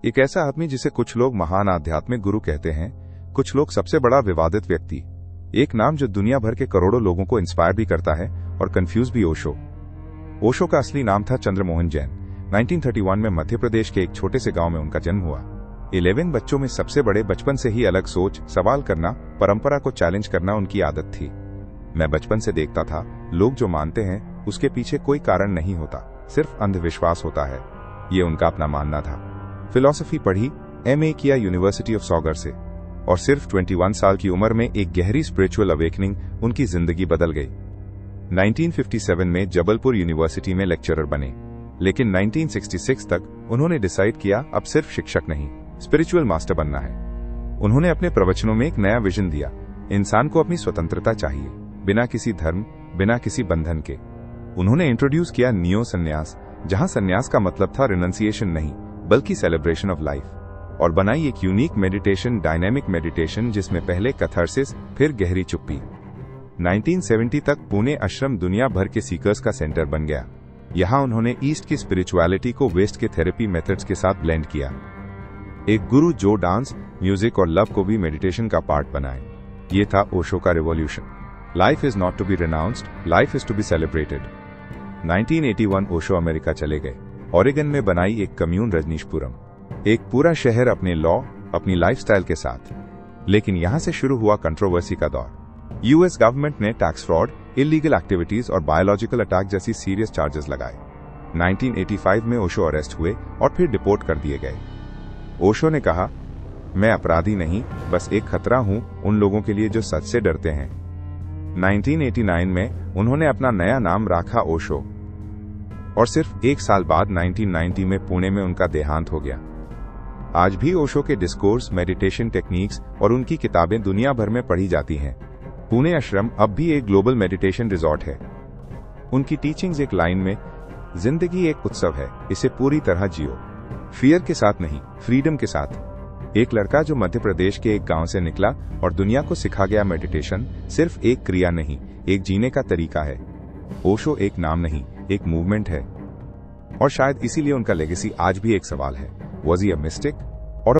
एक ऐसा आदमी जिसे कुछ लोग महान आध्यात्मिक गुरु कहते हैं, कुछ लोग सबसे बड़ा विवादित व्यक्ति। एक नाम जो दुनिया भर के करोड़ों लोगों को इंस्पायर भी करता है और कंफ्यूज भी। ओशो। ओशो का असली नाम था चंद्रमोहन जैन। 1931 में मध्य प्रदेश के एक छोटे से गांव में उनका जन्म हुआ। 11 बच्चों में सबसे बड़े बचपन से ही अलग सोच, सवाल करना, परंपरा को चैलेंज करना उनकी आदत थी। मैं बचपन से देखता था, लोग जो मानते हैं उसके पीछे कोई कारण नहीं होता, सिर्फ अंधविश्वास होता है। ये उनका अपना मानना था। फिलॉसफी पढ़ी, MA किया यूनिवर्सिटी ऑफ सॉगर से, और सिर्फ 21 साल की उम्र में एक गहरी स्पिरिचुअल अवेकनिंग उनकी जिंदगी बदल गई। 1957 में जबलपुर यूनिवर्सिटी में लेक्चरर बने, लेकिन 1966 तक उन्होंने डिसाइड किया अब सिर्फ शिक्षक नहीं, स्पिरिचुअल मास्टर बनना है। उन्होंने अपने प्रवचनों में एक नया विजन दिया। इंसान को अपनी स्वतंत्रता चाहिए, बिना किसी धर्म, बिना किसी बंधन के। उन्होंने इंट्रोड्यूस किया नियो संन्यास, जहां संन्यास का मतलब था रिनंसिएशन नहीं, बल्कि सेलिब्रेशन ऑफ लाइफ, और बनाई एक यूनिक मेडिटेशन, डायनेमिक मेडिटेशन, जिसमें पहले कैथार्सिस, फिर गहरी चुप्पी। 1970 तक पुणे आश्रम दुनिया भर के सीकर्स का सेंटर बन गया। यहां उन्होंने ईस्ट की स्पिरिचुअलिटी को वेस्ट के थेरेपी मेथड्स के साथ ब्लेंड किया। एक गुरु जो डांस, म्यूजिक और लव को भी मेडिटेशन का पार्ट बनाए। ये था ओशो का revolution. Life is not to be renounced, life is to be celebrated. 1981 Osho America चले गए। ओरेगन में बनाई एक कम्यून रजनीशपुरम, एक पूरा शहर अपने लॉ, अपनी लाइफस्टाइल के साथ। लेकिन यहां से शुरू हुआ कंट्रोवर्सी का दौर। यूएस गवर्नमेंट ने टैक्स फ्रॉड, इलीगल एक्टिविटीज और बायोलॉजिकल अटैक जैसी सीरियस चार्जेस लगाए। 1985 में ओशो अरेस्ट हुए और फिर डिपोर्ट कर दिए गए। ओशो ने कहा, मैं अपराधी नहीं, बस एक खतरा हूं उन लोगों के लिए जो सच से डरते हैं। 1989 में उन्होंने अपना नया नाम रखा ओशो, और सिर्फ एक साल बाद 1990 में पुणे में उनका देहांत हो गया। आज भी ओशो के डिस्कोर्स, मेडिटेशन टेक्निक्स और उनकी किताबें दुनिया भर में पढ़ी जाती हैं। पुणे आश्रम अब भी एक ग्लोबल मेडिटेशन रिजॉर्ट है। उनकी टीचिंग्स एक लाइन में, जिंदगी एक उत्सव है, इसे पूरी तरह जियो, फियर के साथ नहीं, फ्रीडम के साथ। एक लड़का जो मध्य प्रदेश के एक गांव से निकला और दुनिया को सिखा गया, मेडिटेशन सिर्फ एक क्रिया नहीं, एक जीने का तरीका है। ओशो एक नाम नहीं, एक मूवमेंट है। और शायद इसीलिए उनका लेगेसी आज भी एक सवाल है, वॉज ही अ मिस्टिक?